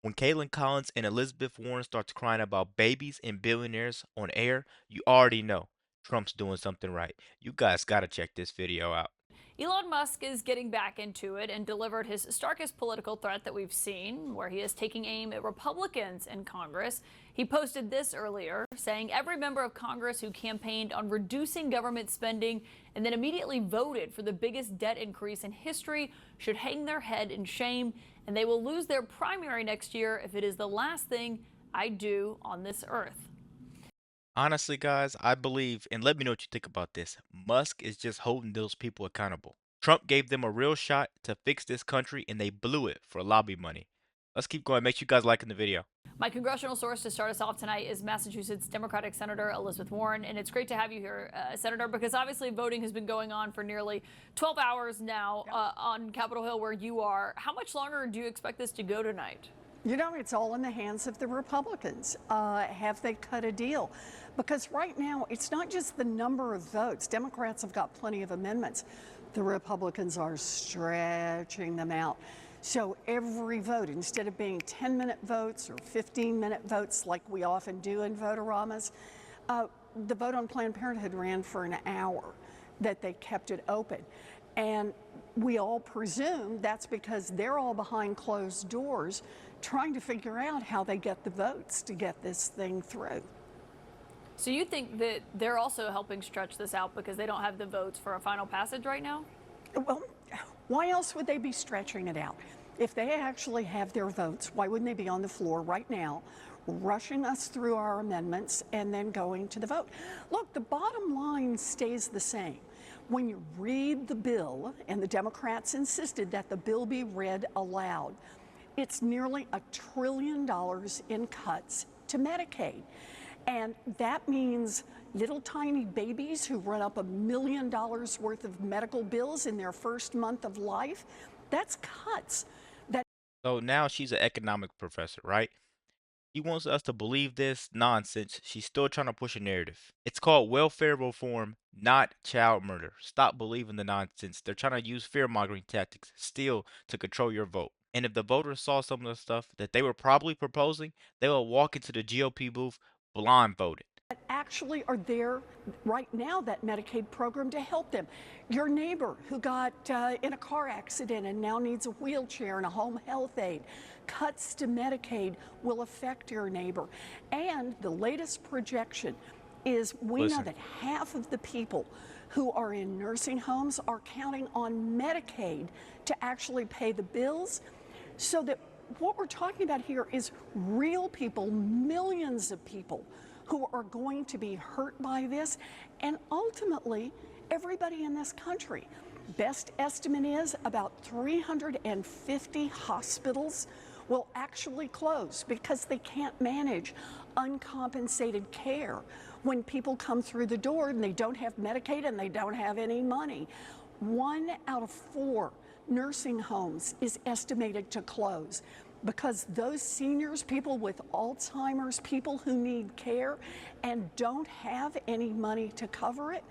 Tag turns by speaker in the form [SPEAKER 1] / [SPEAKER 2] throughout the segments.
[SPEAKER 1] When Caitlin Collins and Elizabeth Warren starts crying about babies and billionaires on air, you already know Trump's doing something right. You guys gotta check this video out.
[SPEAKER 2] Elon Musk is getting back into it and delivered his starkest political threat that we've seen, where he is taking aim at Republicans in Congress. He posted this earlier, saying every member of Congress who campaigned on reducing government spending and then immediately voted for the biggest debt increase in history should hang their head in shame, and they will lose their primary next year if it is the last thing I do on this earth.
[SPEAKER 1] Honestly, guys, I believe, and let me know what you think about this. Musk is just holding those people accountable. Trump gave them a real shot to fix this country and they blew it for lobby money. Let's keep going. Make sure you guys liking the video.
[SPEAKER 2] My congressional source to start us off tonight is Massachusetts Democratic Senator Elizabeth Warren. And it's great to have you here, Senator, because obviously voting has been going on for nearly 12 hours now on Capitol Hill where you are. How much longer do you expect this to go tonight?
[SPEAKER 3] You know, it's all in the hands of the Republicans. Have they cut a deal? Because right now, it's not just the number of votes. Democrats have got plenty of amendments. The Republicans are stretching them out. So every vote, instead of being 10-minute votes or 15-minute votes like we often do in votaramas, the vote on Planned Parenthood ran for an hour, that they kept it open. And we all presume that's because they're all behind closed doors trying to figure out how they get the votes to get this thing through.
[SPEAKER 2] So you think that they're also helping stretch this out because they don't have the votes for a final passage right now?
[SPEAKER 3] Well, why else would they be stretching it out? If they actually have their votes, why wouldn't they be on the floor right now, rushing us through our amendments and then going to the vote? Look, the bottom line stays the same. When you read the bill, and the Democrats insisted that the bill be read aloud, it's nearly $1 trillion in cuts to Medicaid. And that means little tiny babies who run up $1 million worth of medical bills in their first month of life. That's cuts. That
[SPEAKER 1] So now she's an economic professor, right? He wants us to believe this nonsense. She's still trying to push a narrative. It's called welfare reform, not child murder. Stop believing the nonsense. They're trying to use fear mongering tactics still to control your vote. And if the voters saw some of the stuff that they were probably proposing, they will walk into the GOP booth blind voted.
[SPEAKER 3] actually are there right now, that Medicaid program, to help them. Your neighbor who got in a car accident and now needs a wheelchair and a home health aide. Cuts to Medicaid will affect your neighbor. And the latest projection is we know
[SPEAKER 1] Listen,
[SPEAKER 3] that half of the people who are in nursing homes are counting on Medicaid to actually pay the bills, so that what we're talking about here is real people, millions of people who are going to be hurt by this, and ultimately everybody in this country. Best estimate is about 350 hospitals will actually close because they can't manage uncompensated care when people come through the door and they don't have Medicaid and they don't have any money. 1 out of 4 nursing homes is estimated to close because those seniors, people with Alzheimer's, people who need care and don't have any money to cover it,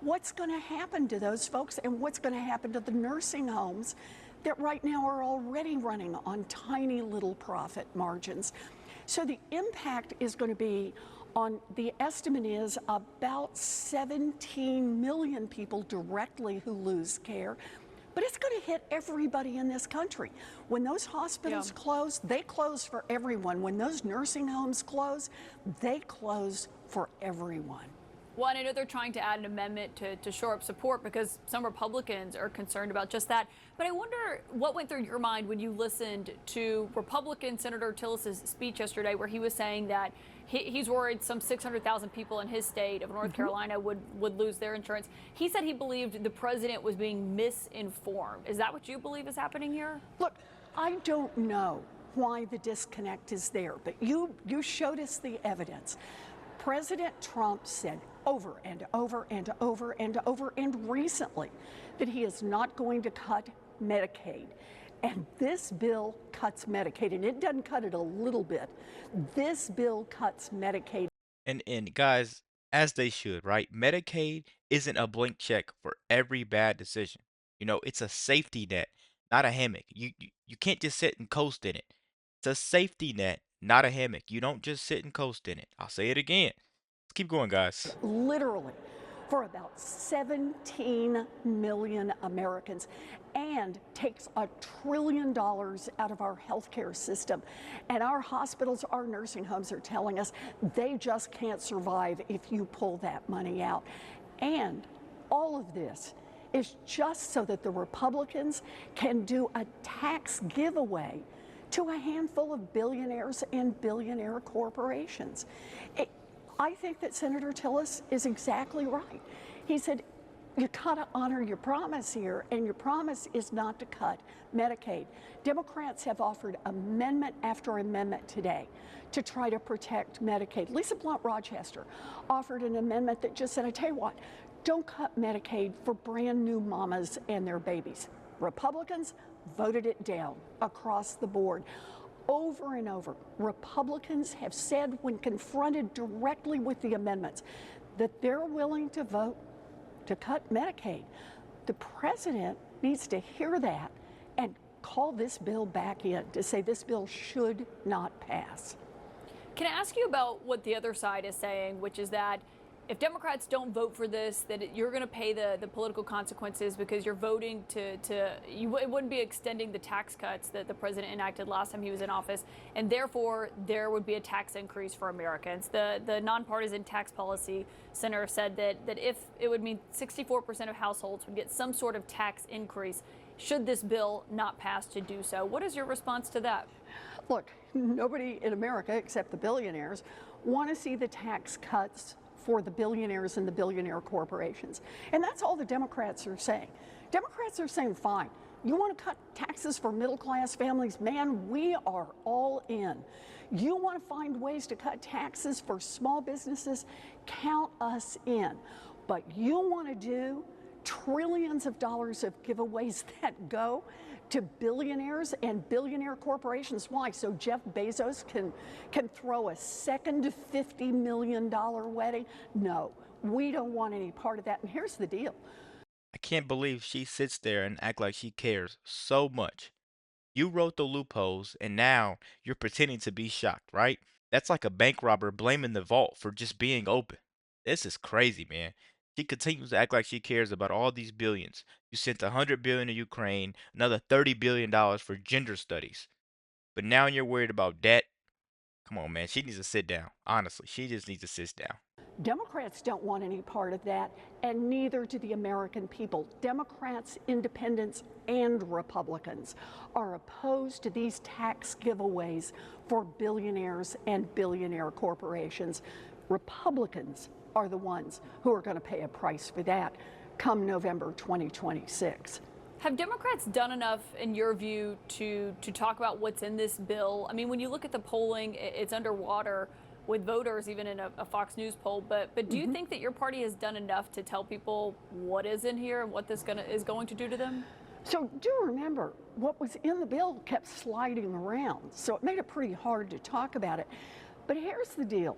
[SPEAKER 3] what's going to happen to those folks, and what's going to happen to the nursing homes that right now are already running on tiny little profit margins? So the impact is going to be on, the estimate is about 17 million people directly who lose care. But it's going to hit everybody in this country. When those hospitals close, they close for everyone. When those nursing homes close, they close for everyone.
[SPEAKER 2] Well, and I know they're trying to add an amendment to shore up support because some Republicans are concerned about just that. But I wonder what went through your mind when you listened to Republican Senator Tillis's speech yesterday, where he was saying that he's worried some 600,000 people in his state of North Carolina would lose their insurance. He said he believed the president was being misinformed. Is that what you believe is happening here?
[SPEAKER 3] Look, I don't know why the disconnect is there, but you showed us the evidence. President Trump said over and over and over and over and recently that he is not going to cut Medicaid. And this bill cuts Medicaid, and it doesn't cut it a little bit. This bill cuts Medicaid.
[SPEAKER 1] and guys, as they should, right? Medicaid isn't a blank check for every bad decision. You know, it's a safety net, not a hammock. You can't just sit and coast in it. It's a safety net, not a hammock. You don't just sit and coast in it. I'll say it again. Let's keep going, guys.
[SPEAKER 3] Literally for about 17 million Americans and takes $1 trillion out of our healthcare system. And our hospitals, our nursing homes are telling us they just can't survive if you pull that money out. And all of this is just so that the Republicans can do a tax giveaway to a handful of billionaires and billionaire corporations. I think that Senator Tillis is exactly right. He said, you gotta honor your promise here, and your promise is not to cut Medicaid. Democrats have offered amendment after amendment today to try to protect Medicaid. Lisa Blunt Rochester offered an amendment that just said, I tell you what, don't cut Medicaid for brand new mamas and their babies. Republicans voted it down across the board. Over and over, Republicans have said when confronted directly with the amendments that they're willing to vote to cut Medicaid. The president needs to hear that and call this bill back in to say this bill should not pass.
[SPEAKER 2] Can I ask you about what the other side is saying, which is that if Democrats don't vote for this, that you're going to pay the political consequences because you're voting it wouldn't be extending the tax cuts that the president enacted last time he was in office, and therefore there would be a tax increase for Americans. The Nonpartisan Tax Policy Center said that if it would mean 64% of households would get some sort of tax increase should this bill not pass to do so. What is your response to that?
[SPEAKER 3] Look, nobody in America except the billionaires want to see the tax cuts for the billionaires and the billionaire corporations. And that's all the Democrats are saying. Democrats are saying, fine, you want to cut taxes for middle class families? Man, we are all in. You want to find ways to cut taxes for small businesses? Count us in. But you want to do trillions of dollars of giveaways that go to billionaires and billionaire corporations. Why? So Jeff Bezos can throw a second $50 million wedding? No, we don't want any part of that. And here's the deal.
[SPEAKER 1] I can't believe she sits there and act like she cares so much. You wrote the loopholes, and now you're pretending to be shocked, right? That's like a bank robber blaming the vault for just being open. This is crazy, man. She continues to act like she cares about all these billions. You sent 100 billion to Ukraine, another 30 billion dollars for gender studies. But now you're worried about debt. Come on, man. She needs to sit down. Honestly, she just needs to sit down.
[SPEAKER 3] Democrats don't want any part of that, and neither do the American people. Democrats, independents, and Republicans are opposed to these tax giveaways for billionaires and billionaire corporations. Republicans are the ones who are going to pay a price for that come November 2026.
[SPEAKER 2] Have Democrats done enough, in your view, to talk about what's in this bill? I mean, when you look at the polling, it's underwater with voters, even in a Fox News poll. But do you think that your party has done enough to tell people what is in here and what this is going to do to them?
[SPEAKER 3] So do remember, what was in the bill kept sliding around, so it made it pretty hard to talk about it. But here's the deal.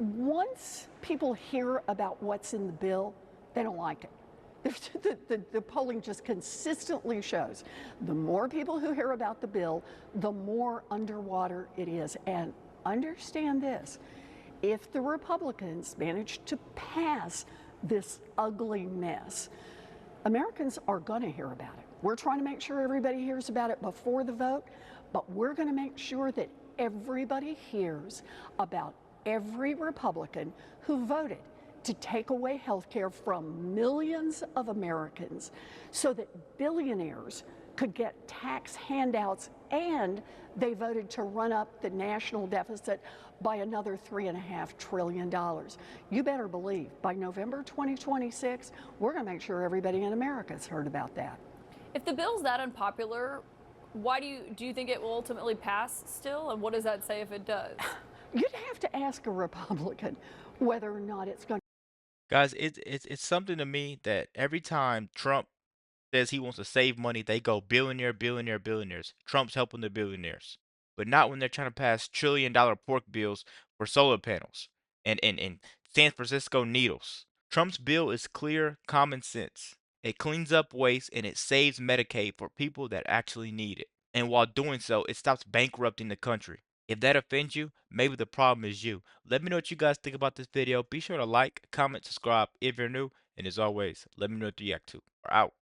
[SPEAKER 3] Once people hear about what's in the bill, they don't like it. The polling just consistently shows the more people who hear about the bill, the more underwater it is. And understand this, if the Republicans manage to pass this ugly mess, Americans are going to hear about it. We're trying to make sure everybody hears about it before the vote, but we're going to make sure that everybody hears about every Republican who voted to take away health care from millions of Americans so that billionaires could get tax handouts, and they voted to run up the national deficit by another $3.5 trillion. You better believe by November 2026, we're going to make sure everybody in America has heard about that.
[SPEAKER 2] If the bill's that unpopular, why do you think it will ultimately pass still? And what does that say if it does?
[SPEAKER 3] You'd have to ask a Republican whether or not it's going to.
[SPEAKER 1] Guys, it's something to me that every time Trump says he wants to save money, they go billionaire, billionaire, billionaires. Trump's helping the billionaires. But not when they're trying to pass trillion-dollar pork bills for solar panels and San Francisco needles. Trump's bill is clear common sense. It cleans up waste and it saves Medicaid for people that actually need it. And while doing so, it stops bankrupting the country. If that offends you, maybe the problem is you. Let me know what you guys think about this video. Be sure to like, comment, subscribe if you're new. And as always, let me know what you react to. We're out.